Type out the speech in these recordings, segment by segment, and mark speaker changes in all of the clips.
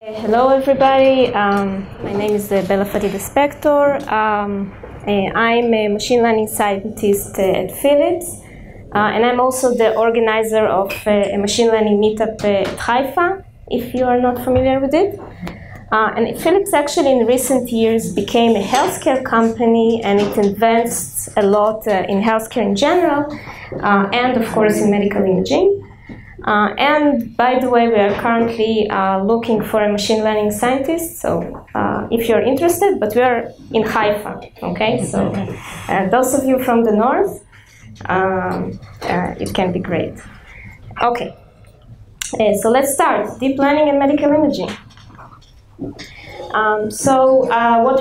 Speaker 1: Hello everybody, my name is Fadida Specktor. I'm a machine learning scientist at Philips, and I'm also the organizer of a machine learning meetup at Haifa, if you are not familiar with it. And Philips actually in recent years became a healthcare company, and it invests a lot in healthcare in general, and of course in medical imaging. And by the way, we are currently looking for a machine learning scientist, so if you're interested, but we are in Haifa, okay? So those of you from the north, it can be great. Okay, so let's start, deep learning and medical imaging. What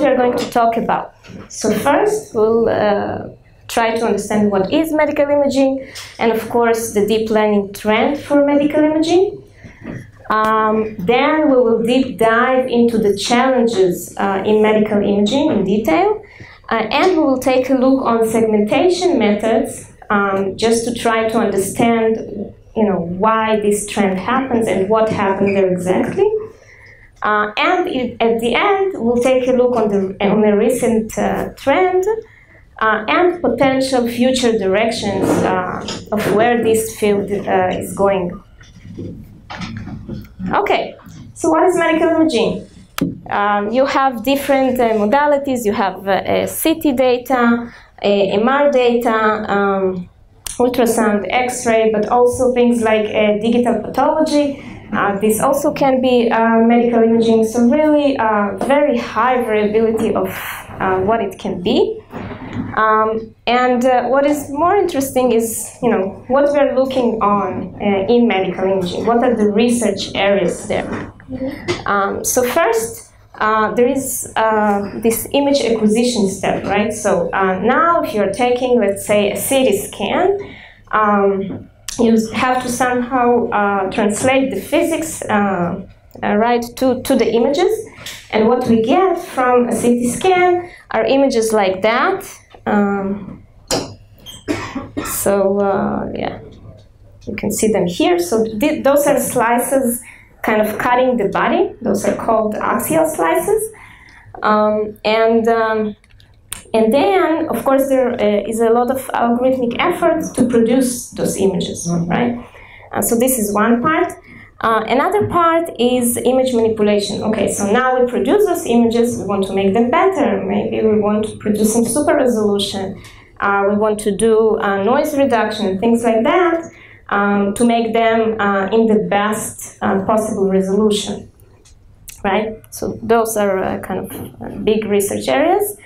Speaker 1: we are going to talk about. So first, we'll try to understand what is medical imaging, and of course the deep learning trend for medical imaging. Then we will deep dive into the challenges in medical imaging in detail, and we will take a look on segmentation methods just to try to understand, why this trend happens and what happened there exactly. And at the end, we'll take a look on the recent trend and potential future directions of where this field is going. Okay, so what is medical imaging? You have different modalities. You have CT data, MR data, ultrasound, X-ray, but also things like digital pathology. This also can be medical imaging, so really very high variability of what it can be. What is more interesting is, what we're looking on in medical imaging. What are the research areas there? So first, there is this image acquisition step, right? So now if you're taking, let's say, a CT scan, you have to somehow translate the physics right to the images. And what we get from a CT scan are images like that. Yeah, you can see them here. So those are slices kind of cutting the body. Those are called axial slices. And then, of course, there is a lot of algorithmic effort to produce those images, right? So this is one part. Another part is image manipulation. Okay, so now we produce those images, we want to make them better. Maybe we want to produce some super resolution. We want to do noise reduction and things like that to make them in the best possible resolution, right? So those are kind of big research areas.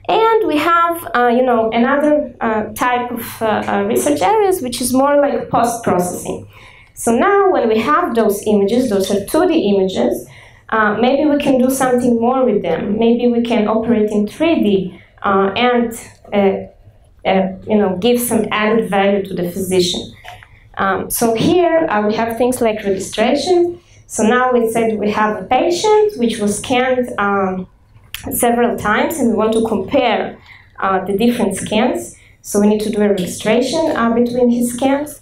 Speaker 1: And we have, another type of research areas, which is more like post-processing. So now when we have those images, those are 2D images, maybe we can do something more with them. Maybe we can operate in 3D and give some added value to the physician. So here we have things like registration. So now let's say we have a patient which was scanned several times, and we want to compare the different scans. So we need to do a registration between his scans.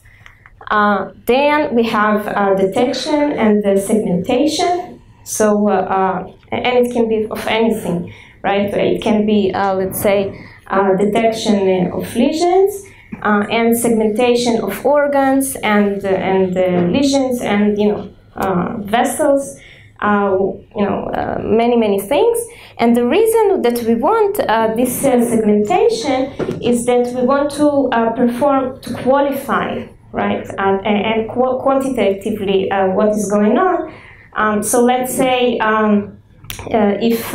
Speaker 1: Then we have detection and the segmentation. So, and it can be of anything, right? It can be, let's say, detection of lesions and segmentation of organs and lesions and, vessels, many things. And the reason that we want this segmentation is that we want to qualify, right, and quantitatively what is going on. So let's say if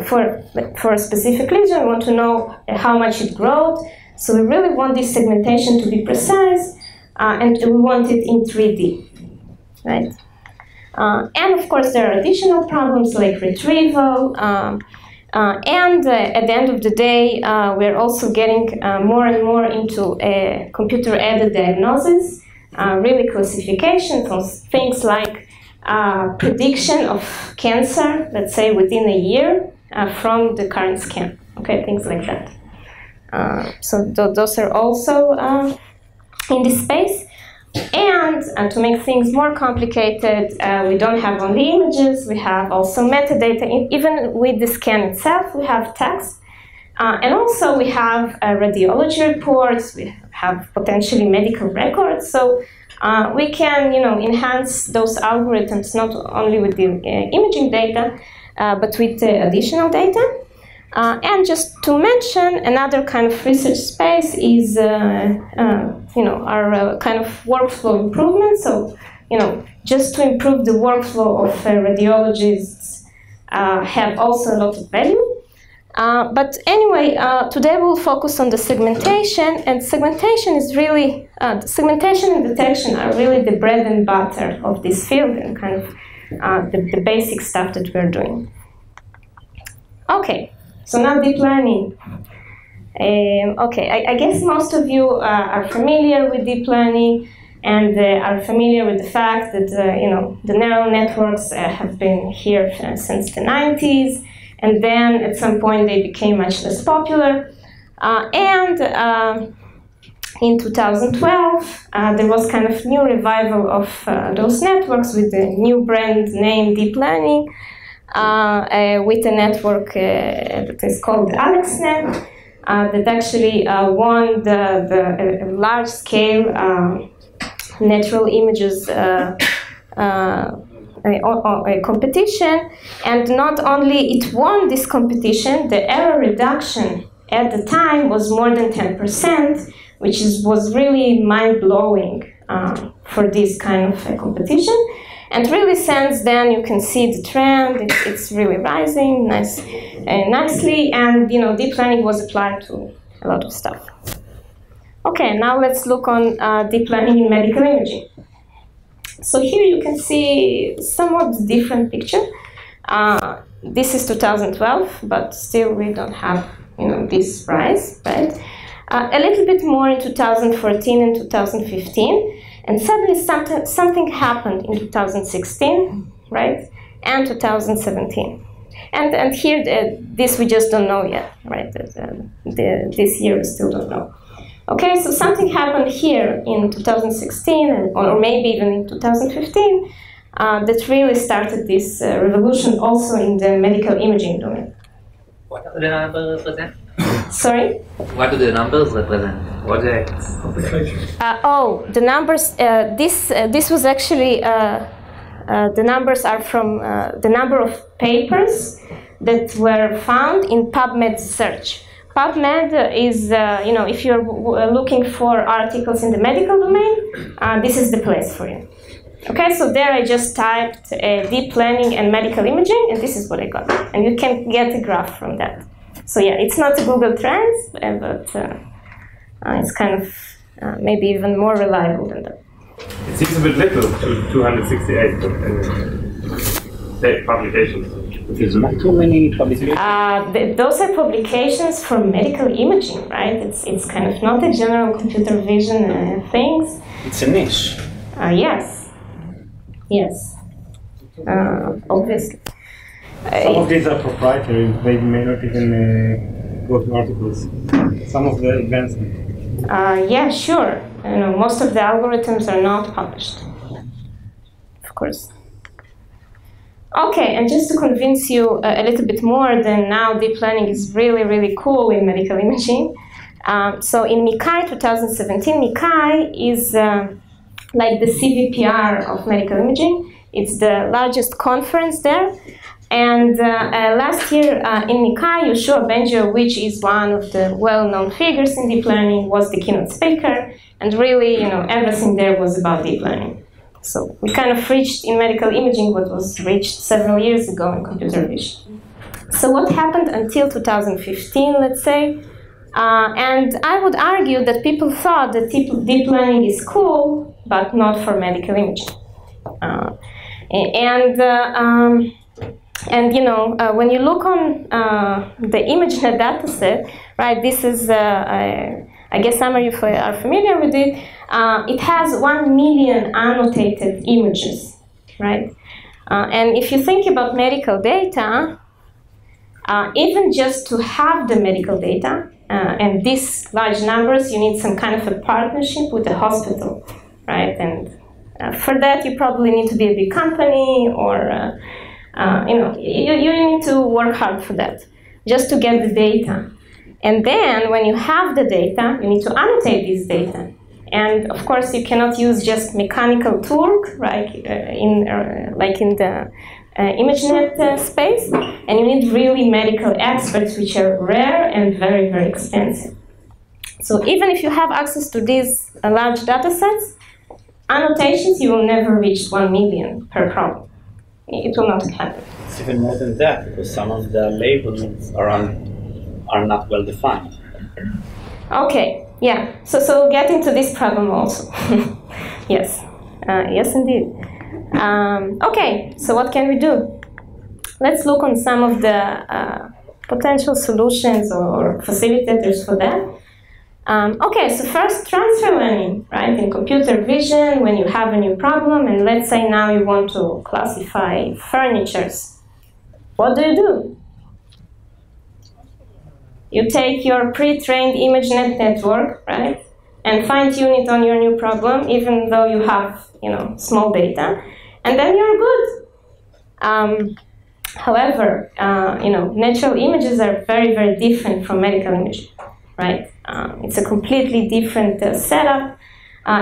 Speaker 1: for a specific lesion, we want to know how much it grows. So we really want this segmentation to be precise, and we want it in 3D, right? And of course, there are additional problems like retrieval. And at the end of the day, we're also getting more and more into computer-aided diagnosis, really classification of things like prediction of cancer, let's say within a year from the current scan. Okay, things like that. So those are also in this space. And to make things more complicated, we don't have only images, we have also metadata. Even with the scan itself, we have text. And also we have radiology reports, we have potentially medical records. So we can enhance those algorithms not only with the imaging data, but with additional data. And just to mention, another kind of research space is our kind of workflow improvement. So, just to improve the workflow of radiologists have also a lot of value. But anyway, today we'll focus on the segmentation, and segmentation is really, segmentation and detection are really the bread and butter of this field and kind of the basic stuff that we're doing. Okay. So now deep learning. Okay, I guess most of you are familiar with deep learning and are familiar with the fact that the neural networks have been here since the 90s, and then at some point they became much less popular. In 2012, there was kind of new revival of those networks with the new brand name deep learning. With a network that is called AlexNet, that actually won the large-scale natural images competition. And not only it won this competition, the error reduction at the time was more than 10%, which was really mind-blowing for this kind of competition. And really since then you can see the trend, it's really rising nicely, and deep learning was applied to a lot of stuff. Okay, now let's look on deep learning in medical imaging. So here you can see somewhat different picture. This is 2012, but still we don't have this rise, right? A little bit more in 2014 and 2015. And suddenly something happened in 2016, right, and 2017. And here, this we just don't know yet, right? This year we still don't know. Okay, so something happened here in 2016, or maybe even in 2015, that really started this revolution also in the medical imaging domain.
Speaker 2: What do the numbers represent?
Speaker 1: Sorry?
Speaker 2: What do the numbers represent? What are
Speaker 1: the numbers. This was actually the numbers are from the number of papers that were found in PubMed search. PubMed is if you're looking for articles in the medical domain, this is the place for you. Okay, so there I just typed deep learning and medical imaging, and this is what I got. And you can get a graph from that. So yeah, it's not a Google Trends, but it's kind of maybe even more reliable than that.
Speaker 3: It seems a bit little, 268 publications.
Speaker 4: It's not too many publications.
Speaker 1: Those are publications for medical imaging, right? It's kind of not a general computer vision things.
Speaker 4: It's a niche.
Speaker 1: Yes. Yes. Obviously.
Speaker 3: Some of these are proprietary. They may not even go to articles. Some of the advancements.
Speaker 1: Yeah, sure. Most of the algorithms are not published. Of course. Okay, and just to convince you a little bit more, then now deep learning is really, really cool in medical imaging. So in MICAI 2017, MICAI is like the CVPR of medical imaging. It's the largest conference there. And last year in MICAI, Yoshua Bengio, which is one of the well-known figures in deep learning, was the keynote speaker. And really, everything there was about deep learning. So we kind of reached in medical imaging what was reached several years ago in computer vision. So what happened until 2015, let's say? And I would argue that people thought that deep learning is cool, but not for medical imaging. When you look on the ImageNet dataset, right? This is, I guess some of you are familiar with it. It has 1 million annotated images, right? And if you think about medical data, even just to have the medical data and these large numbers, you need some kind of a partnership with the hospital, right? And for that, you probably need to be a big company, or you need to work hard for that, just to get the data. And then, when you have the data, you need to annotate this data. And of course, you cannot use just mechanical tool, right? Like in the ImageNet space, and you need really medical experts, which are rare and very, very expensive. So even if you have access to these large data sets, annotations, you will never reach 1 million per problem. It will not happen.
Speaker 4: It's even more than that, because some of the labels are not well defined.
Speaker 1: Okay, yeah. So get into this problem also. Yes, yes indeed. Okay, so what can we do? Let's look on some of the potential solutions or facilitators for that. Okay, so first, transfer learning, right? In computer vision, when you have a new problem, and let's say now you want to classify furnitures, what do? You take your pre-trained ImageNet network, right, and fine-tune it on your new problem, even though you have, small data, and then you're good. However, natural images are very, very different from medical imaging, right? It's a completely different setup.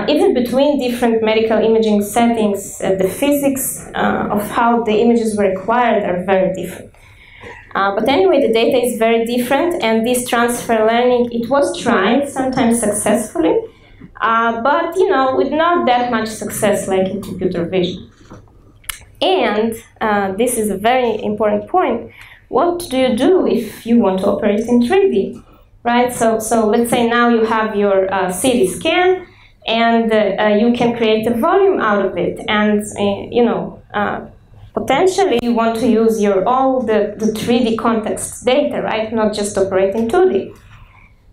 Speaker 1: Even between different medical imaging settings, the physics of how the images were acquired are very different. But anyway, the data is very different, and this transfer learning, it was tried, sometimes successfully, but with not that much success like in computer vision. And this is a very important point. What do you do if you want to operate in 3D? Right, so let's say now you have your CT scan, and you can create a volume out of it, and potentially you want to use all the 3D context data, right? Not just operate in 2D.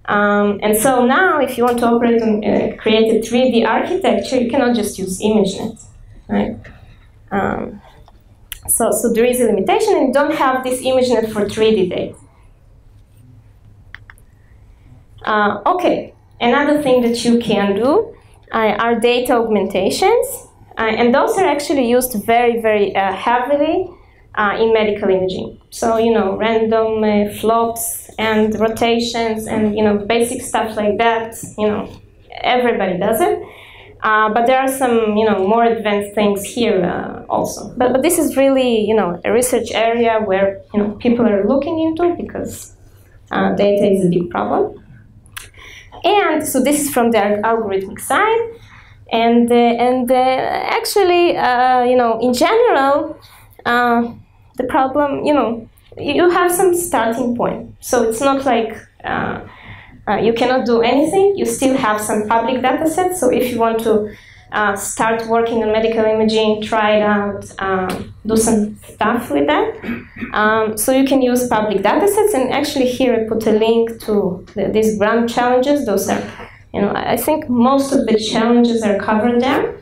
Speaker 1: And so now, if you want to operate and create a 3D architecture, you cannot just use ImageNet, right? So there is a limitation, and you don't have this ImageNet for 3D data. Okay, another thing that you can do are data augmentations, and those are actually used very, very heavily in medical imaging. So, random flops and rotations and, basic stuff like that, everybody does it. But there are some, more advanced things here also. But this is really, a research area where, people are looking into, because data is a big problem. And so this is from the algorithmic side, and actually, in general, the problem, you have some starting point. So it's not like you cannot do anything. You still have some public data sets. So if you want to start working on medical imaging, try it out, do some stuff with that. So you can use public data sets, and actually here I put a link to these grant challenges. Those are, I think most of the challenges are covered there.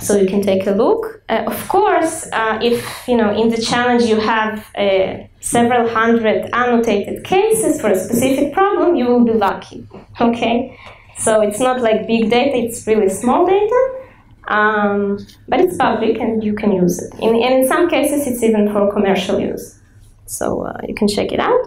Speaker 1: So you can take a look. Of course, if, in the challenge you have several hundred annotated cases for a specific problem, you will be lucky, okay? So it's not like big data, it's really small data, but it's public and you can use it. And in some cases, it's even for commercial use. So you can check it out.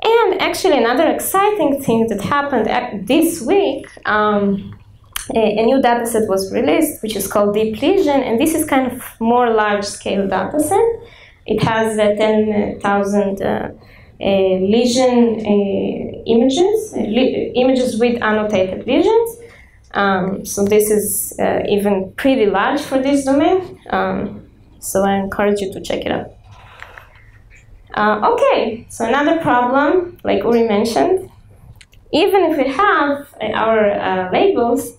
Speaker 1: And actually, another exciting thing that happened this week, a new dataset was released, which is called Deep Lesion, and this is kind of more large-scale dataset. It has 10,000 lesion images, images with annotated lesions. So this is even pretty large for this domain. So I encourage you to check it out. Okay, so another problem, like Uri mentioned, even if we have our labels,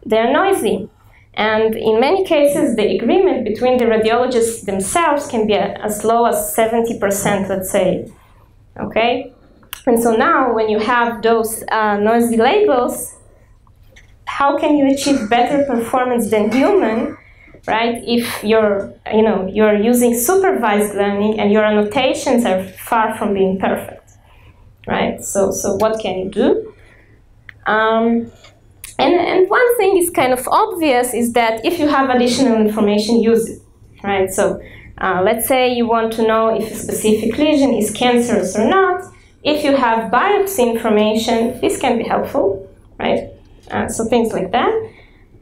Speaker 1: they're noisy. And in many cases, the agreement between the radiologists themselves can be as low as 70%, let's say. Okay? And so now, when you have those noisy labels, how can you achieve better performance than human, right? If you're using supervised learning and your annotations are far from being perfect, right? So what can you do? And one thing is kind of obvious is that if you have additional information, use it, right? So let's say you want to know if a specific lesion is cancerous or not. If you have biopsy information, this can be helpful, right? So things like that.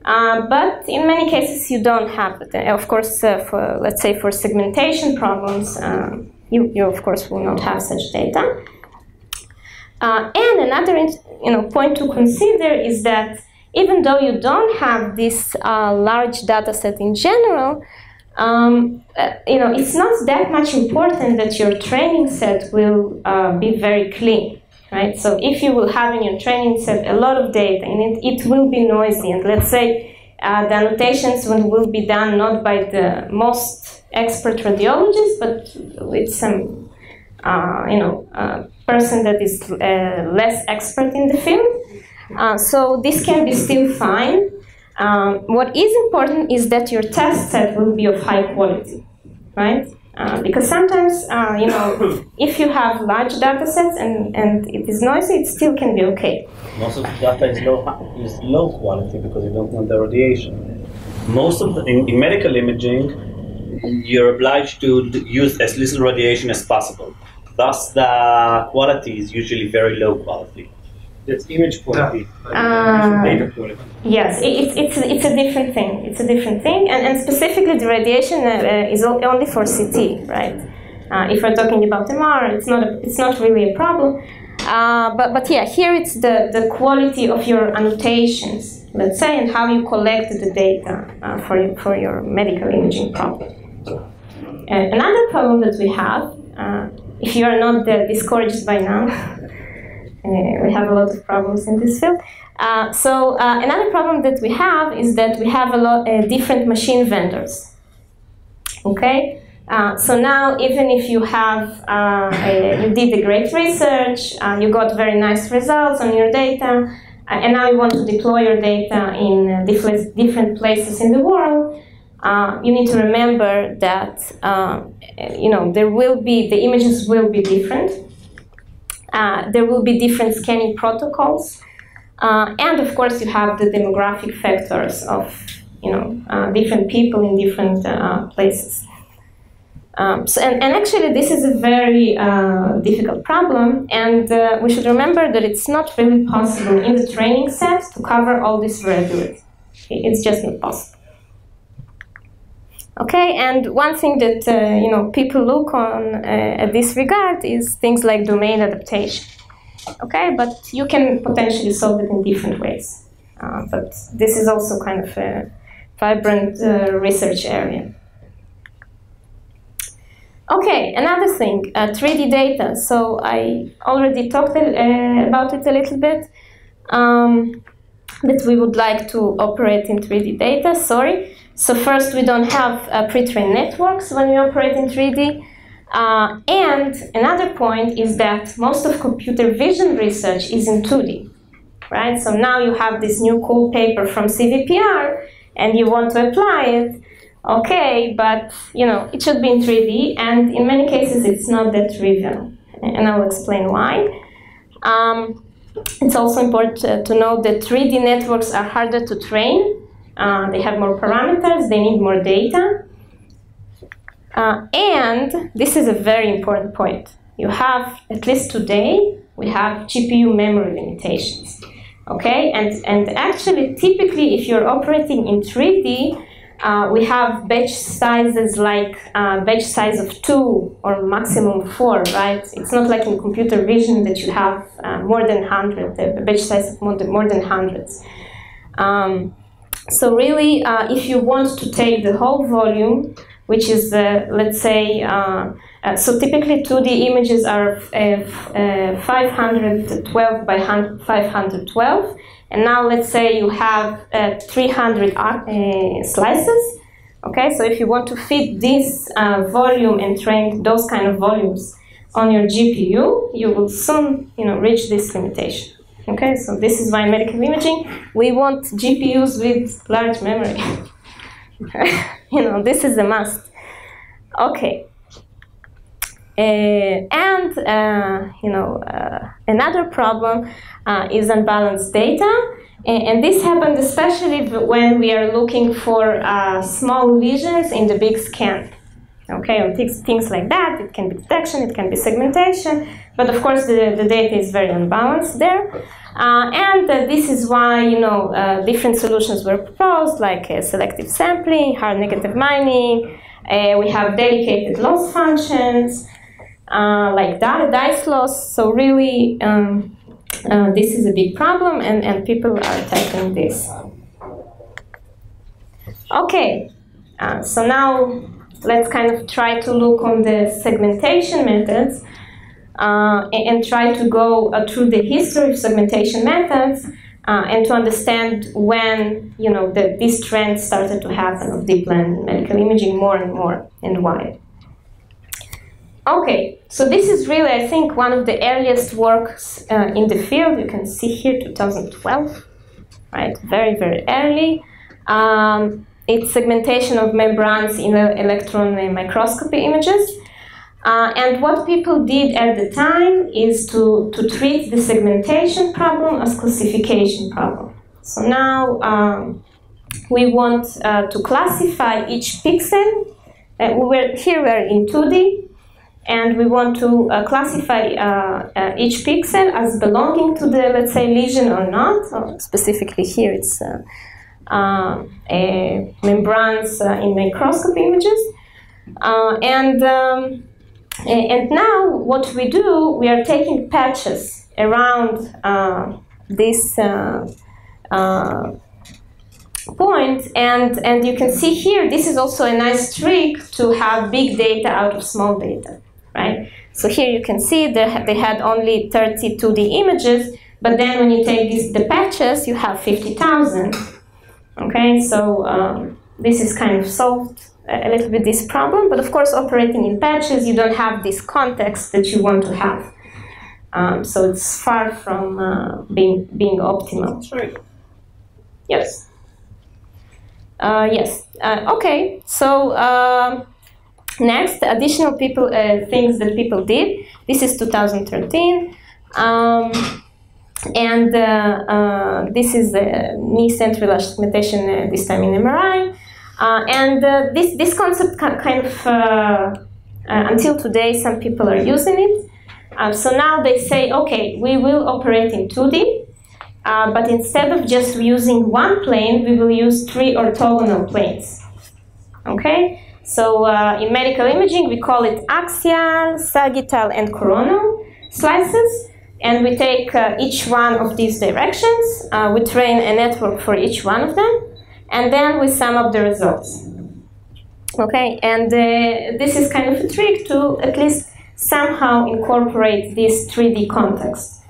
Speaker 1: But in many cases, you don't have it. Of course, for, let's say for segmentation problems, you of course will not have such data. And another point to consider is that even though you don't have this large data set in general, it's not that much important that your training set will be very clean, right? So if you will have in your training set a lot of data, and it will be noisy, and let's say the annotations will be done not by the most expert radiologist, but with some person that is less expert in the field. So this can be still fine. What is important is that your test set will be of high quality, right? Because sometimes, if you have large data sets and it is noisy, it still can be okay.
Speaker 4: Most of the data is low quality because you don't want the radiation. Most of in medical imaging, you're obliged to use as little radiation as possible. Thus, the quality is usually very low quality.
Speaker 3: That's image quality, data quality.
Speaker 1: Yes, it's a different thing. It's a different thing, and specifically the radiation is only for CT, right? If we're talking about MR, it's not really a problem. But yeah, here it's the quality of your annotations, let's say, and how you collect the data for your medical imaging problem. Another problem that we have, if you are not discouraged by now. We have a lot of problems in this field. So another problem that we have is that we have a lot of different machine vendors. Okay, so now even if you have you did a great research, you got very nice results on your data, and now you want to deploy your data in different places in the world, you need to remember that the images will be different. There will be different scanning protocols, and of course you have the demographic factors of different people in different places. And actually this is a very difficult problem, and we should remember that it's not really possible in the training set to cover all this variability. It's just not possible. Okay, and one thing that people look on at this regard is things like domain adaptation. Okay, but you can potentially solve it in different ways. But this is also kind of a vibrant research area. Okay, another thing, 3D data. So I already talked about it a little bit. That we would like to operate in 3D data. Sorry. So first, we don't have pre-trained networks when we operate in 3D. And another point is that most of computer vision research is in 2D, right? So now you have this new cool paper from CVPR, and you want to apply it. Okay, but it should be in 3D, and in many cases, it's not that trivial. And I'll explain why. It's also important to know that 3D networks are harder to train. They have more parameters, they need more data. And this is a very important point. You have, at least today, we have GPU memory limitations. Okay, and actually, typically, if you're operating in 3D, we have batch sizes like batch size of 2 or maximum 4, right? It's not like in computer vision that you have more than 100, a batch size of more than hundreds. So really, if you want to take the whole volume, which is, let's say, so typically 2D images are 512 by 512, and now let's say you have 300 slices. Okay, so if you want to fit this volume and train those kind of volumes on your GPU, you will soon, reach this limitation. Okay, so this is why in medical imaging we want GPUs with large memory. This is a must. Okay. Another problem is unbalanced data. And this happens especially when we are looking for small lesions in the big scan. Okay, or things like that. It can be detection, it can be segmentation, but of course the data is very unbalanced there. This is why different solutions were proposed, like selective sampling, hard negative mining. We have dedicated loss functions, like dice loss. So really, this is a big problem, and people are tackling this. Okay, so now let's kind of try to look on the segmentation methods and try to go through the history of segmentation methods and to understand when this trend started to happen of deep learning medical imaging more and more, and why. Okay, so this is really, I think, one of the earliest works in the field. You can see here 2012, right? Very, very early. It's segmentation of membranes in electron microscopy images. And what people did at the time is to treat the segmentation problem as classification problem. So now we want to classify each pixel. Here we're in 2D, and we want to classify each pixel as belonging to the, let's say, lesion or not. Or specifically here it's membranes in microscopy images. And now what we do, we are taking patches around this point, and you can see here, this is also a nice trick to have big data out of small data, right? So here you can see they had only 30 2D images, but then when you take the patches, you have 50,000. Okay, so this is kind of solved a little bit this problem, but of course operating in patches, you don't have this context that you want to have. So it's far from being optimal.
Speaker 4: Sorry.
Speaker 1: Yes. Yes. Okay, so next, additional things that people did. This is 2013. This is the knee central segmentation, this time in MRI. This concept kind of, until today, some people are using it. So now they say, okay, we will operate in 2D, but instead of just using one plane, we will use 3 orthogonal planes. Okay? So in medical imaging, we call it axial, sagittal, and coronal slices. And we take each one of these directions. We train a network for each one of them. And then we sum up the results. Okay, and this is kind of a trick to at least somehow incorporate this 3D context.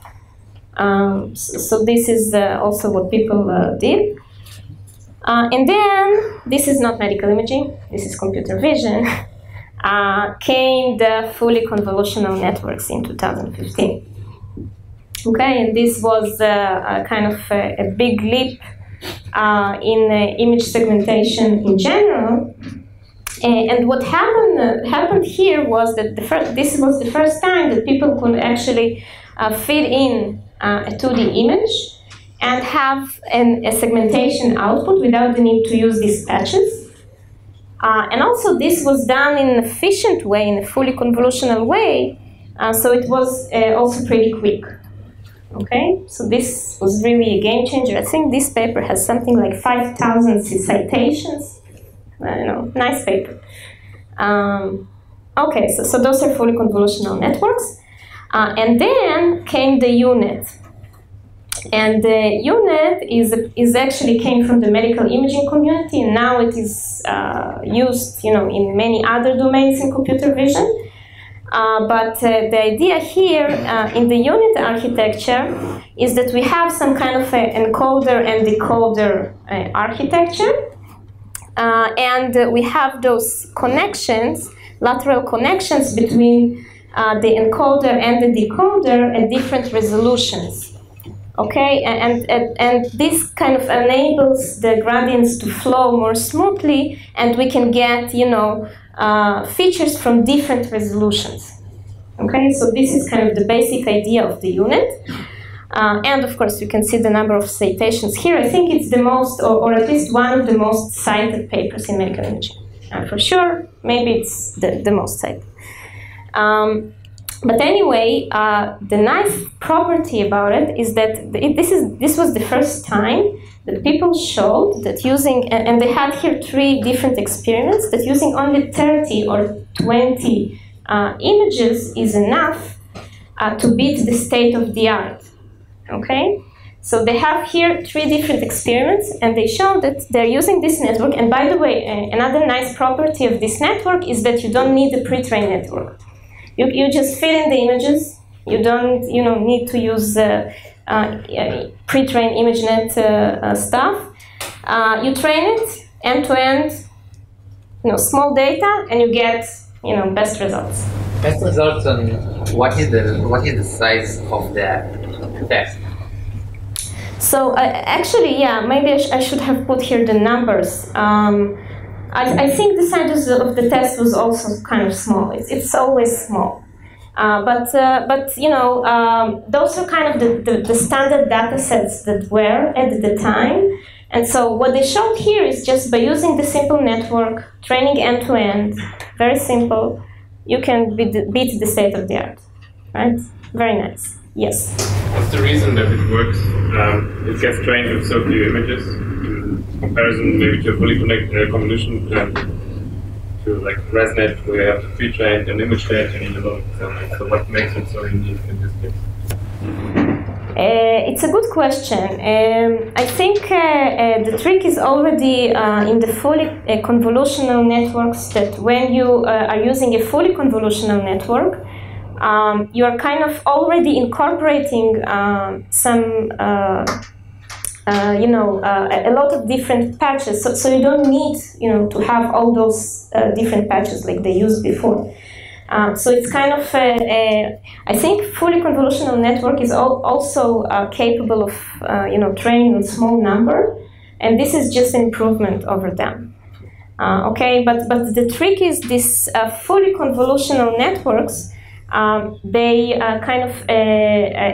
Speaker 1: So this is also what people did. And then, this is not medical imaging, this is computer vision, came the fully convolutional networks in 2015. Okay, and this was kind of a big leap in image segmentation in general. And what happened here was that this was the first time that people could actually feed in a 2D image and have a segmentation output without the need to use these patches. And also this was done in an efficient way, in a fully convolutional way, so it was also pretty quick. Okay, so this was really a game changer. I think this paper has something like 5,000 citations. Nice paper. Okay, so those are fully convolutional networks. And then came the UNet. And the UNet is actually came from the medical imaging community, and now it is used, in many other domains in computer vision. But the idea here in the UNet architecture is that we have some kind of an encoder and decoder architecture. And we have those connections, lateral connections between the encoder and the decoder at different resolutions. Okay, and this kind of enables the gradients to flow more smoothly, and we can get, features from different resolutions. Okay, so this is kind of the basic idea of the unit. And of course, you can see the number of citations here. I think it's the most, or at least one of the most cited papers in medical imaging. For sure, maybe it's the most cited. But anyway, the nice property about it is that this was the first time that people showed that using, and they had here 3 different experiments, that using only 30 or 20 images is enough to beat the state of the art. Okay? So they have here 3 different experiments, and they show that they're using this network. And by the way, another nice property of this network is that you don't need a pre-trained network. You just fill in the images. You don't need to use pre-trained ImageNet stuff. You train it end-to-end, small data, and you get best results.
Speaker 2: Best results on what is the size of the test?
Speaker 1: So actually, yeah, maybe I should have put here the numbers. I think the size of the test was also kind of small. It's always small, but those are kind of the standard data sets that were at the time. And so what they showed here is just by using the simple network, training end-to-end, very simple, you can beat the state of the art, right? Very nice. Yes?
Speaker 5: What's the reason that it works? It gets trained with so few images in comparison maybe to a fully connected convolution to like ResNet, where you have to pre-train an image set and need a lot of examples. So what makes it so unique in this case?
Speaker 1: It's a good question. I think the trick is already in the fully convolutional networks, that when you are using a fully convolutional network, you are kind of already incorporating some, a lot of different patches. So you don't need, to have all those different patches like they used before. So it's kind of, I think fully convolutional network is also capable of, training a small number, and this is just improvement over them. Okay, but the trick is this fully convolutional networks, they kind of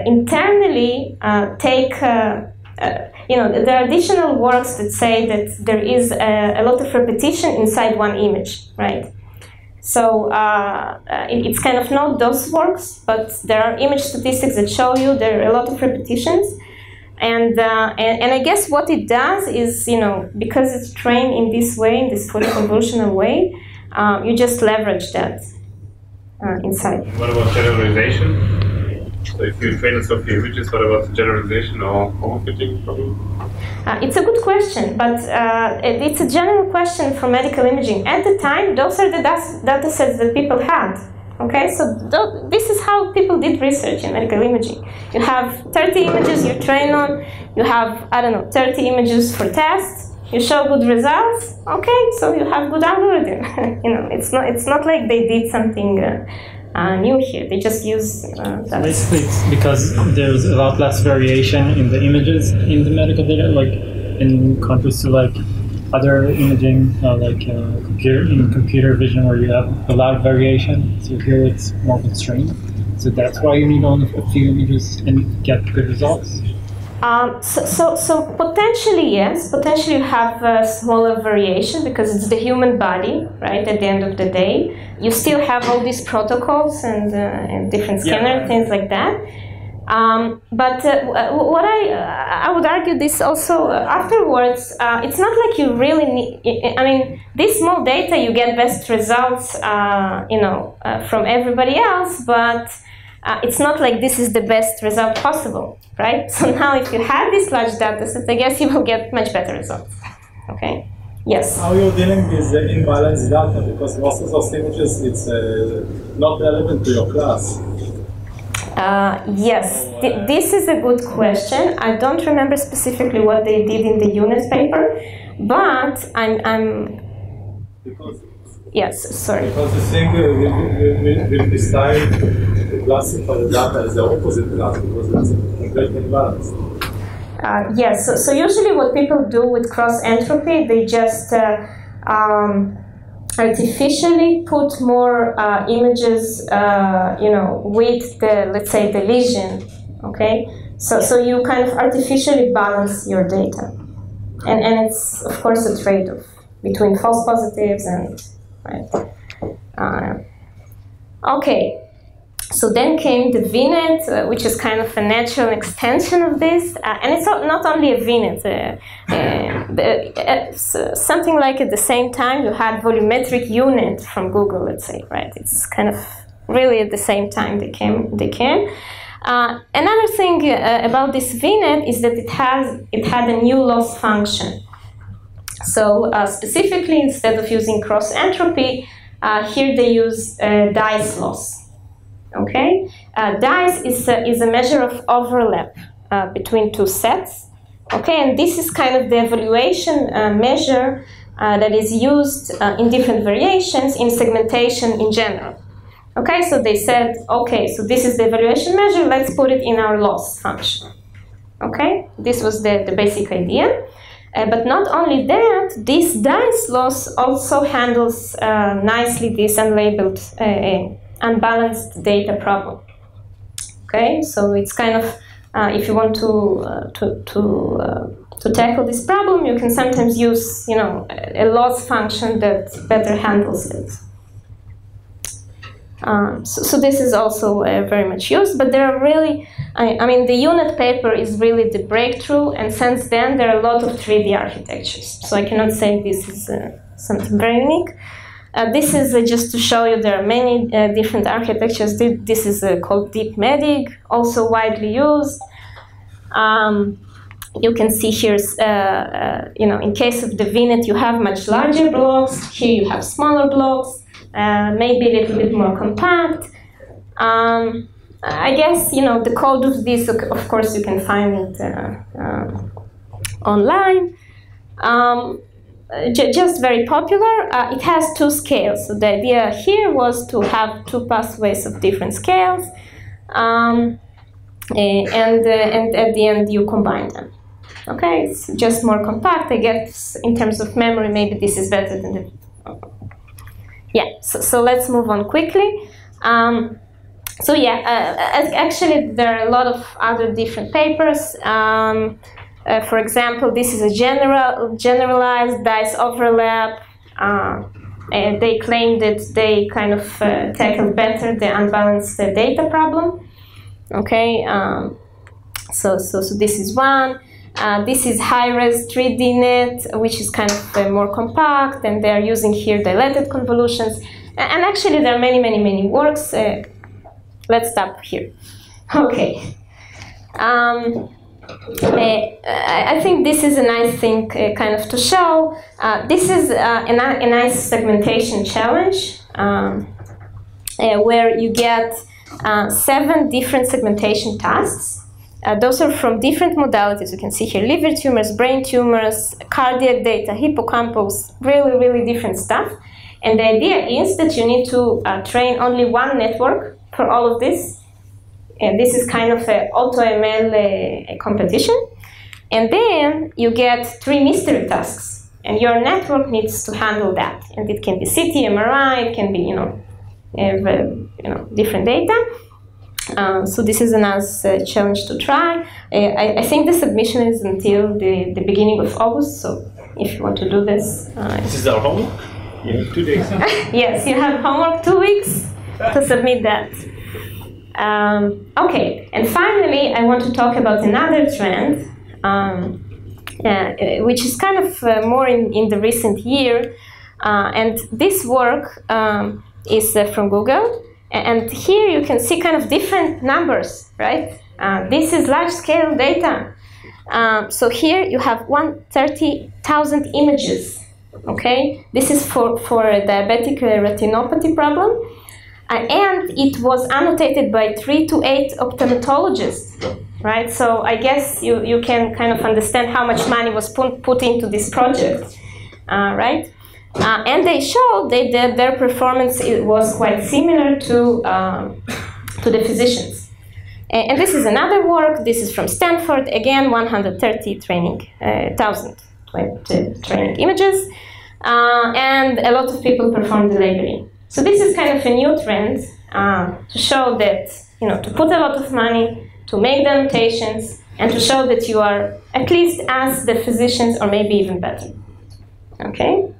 Speaker 1: internally take, there are additional works that say that there is a lot of repetition inside one image, right? So it's kind of not those works, but there are image statistics that show you there are a lot of repetitions. And I guess what it does is, because it's trained in this way, in this fully convolutional way, you just leverage that inside.
Speaker 5: What about generalization? So if you train so few images, what about generalization or overfitting problem?
Speaker 1: It's a good question, but it's a general question for medical imaging. At the time, those are the data sets that people had. Okay, so this is how people did research in medical imaging. You have 30 images you train on, you have, 30 images for tests, you show good results, okay, so you have good algorithm. It's not like they did something new here, they just use that.
Speaker 6: Basically, it's because there's a lot less variation in the images in the medical data, like in contrast to like other imaging, computer vision, where you have a lot of variation. So here it's more constrained. So that's why you need only a few images and get good results.
Speaker 1: So potentially yes, potentially you have a smaller variation because it's the human body, right? At the end of the day, you still have all these protocols and different scanner, things like that. But what I would argue this also afterwards, it's not like you really need, I mean, this small data you get best results, from everybody else, but it's not like this is the best result possible, right? So now if you have this large data set, I guess you will get much better results, okay? Yes?
Speaker 7: How you're dealing with imbalanced data, because most of those images, it's not relevant to your class.
Speaker 1: Yes, this is a good question. I don't remember specifically what they did in the unit paper, but yes, sorry.
Speaker 7: Because the thing will decide to classify the data as the opposite class, because it's completely imbalanced.
Speaker 1: Yes, so usually what people do with cross entropy, they just artificially put more images, with the, let's say, the lesion. Okay, so you kind of artificially balance your data, and it's of course a trade-off between false positives and right. Okay. So then came the VNet, which is kind of a natural extension of this, and it's not only a VNet. Something like at the same time you had volumetric unit from Google, let's say, right? It's kind of really at the same time they came. Another thing about this VNet is that it had a new loss function. So specifically, instead of using cross entropy, here they use dice loss. Okay, dice is a measure of overlap between two sets. Okay, and this is kind of the evaluation measure that is used in different variations in segmentation in general. Okay, so they said, okay, so this is the evaluation measure, let's put it in our loss function. Okay, this was the basic idea. But not only that, this dice loss also handles nicely this unlabeled, unbalanced data problem. Okay, so it's kind of, if you want to tackle this problem, you can sometimes use, a loss function that better handles it. So this is also very much used, but there are really, I mean, the UNet paper is really the breakthrough, and since then there are a lot of 3D architectures. So I cannot say this is something very unique. This is just to show you there are many different architectures. This is called DeepMedig, also widely used. You can see here, in case of the VNet, you have much larger blocks. Here you have smaller blocks. Maybe a little bit more compact. I guess, the code of this, of course, you can find it online. Just very popular. It has two scales. So the idea here was to have two pathways of different scales, and at the end you combine them. Okay, it's just more compact. I guess in terms of memory, maybe this is better than the. Yeah, so let's move on quickly. So yeah, actually there are a lot of other different papers. For example, this is a generalized dice overlap. And they claim that they kind of tackle better the unbalanced data problem. Okay, so this is one. This is high-res 3D net, which is kind of more compact, and they're using here dilated convolutions. And actually, there are many works. Let's stop here. Okay. I think this is a nice thing kind of to show. This is a nice segmentation challenge where you get 7 different segmentation tasks. Those are from different modalities. You can see here liver tumors, brain tumors, cardiac data, hippocampus, really different stuff. And the idea is that you need to train only one network for all of this. And this is kind of an AutoML competition. And then you get 3 mystery tasks. And your network needs to handle that. And it can be CT, MRI, it can be, different data. So this is a nice challenge to try. I think the submission is until the beginning of August, so if you want to do this...
Speaker 4: this is our homework?
Speaker 3: You have 2 days.
Speaker 1: Yes, you have homework 2 weeks to submit that. Okay, and finally I want to talk about another trend, which is kind of more in the recent year. And this work is from Google. And here you can see kind of different numbers, right? This is large-scale data. So here you have 130,000 images, okay? This is for a diabetic retinopathy problem. And it was annotated by 3 to 8 optometrologists, right? So I guess you can kind of understand how much money was put into this project, right? And they showed that their performance was quite similar to the physicians. And this is another work. This is from Stanford. Again, 130,000 training images. and a lot of people perform the labeling. So this is kind of a new trend to show that, to put a lot of money, to make the annotations, and to show that you are at least as the physicians, or maybe even better. Okay?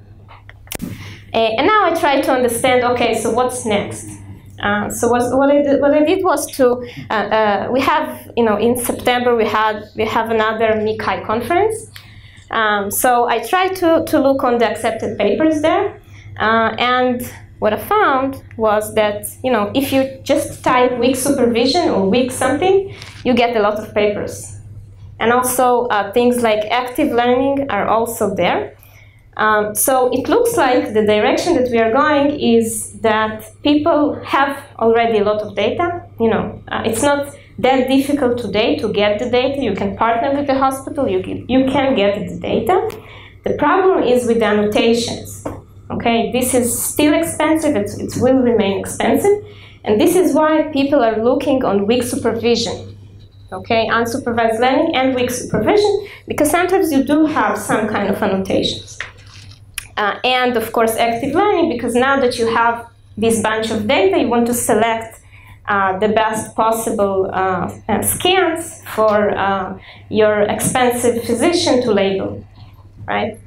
Speaker 1: And now I try to understand, okay, so what's next? So what I did was to, we have, in September we have another MICAI conference. So I tried to look on the accepted papers there, and what I found was that, if you just type weak supervision or weak something, you get a lot of papers. And also things like active learning are also there. So it looks like the direction that we are going is that people have already a lot of data. It's not that difficult today to get the data. You can partner with the hospital, you can get the data. The problem is with the annotations. Okay, this is still expensive, it will remain expensive, and this is why people are looking on weak supervision. Okay, unsupervised learning and weak supervision, because sometimes you do have some kind of annotations. And of course active learning, because now that you have this bunch of data, you want to select the best possible scans for your expensive physician to label, right?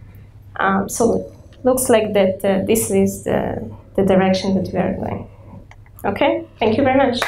Speaker 1: So looks like that this is the direction that we are going. Okay, thank you very much.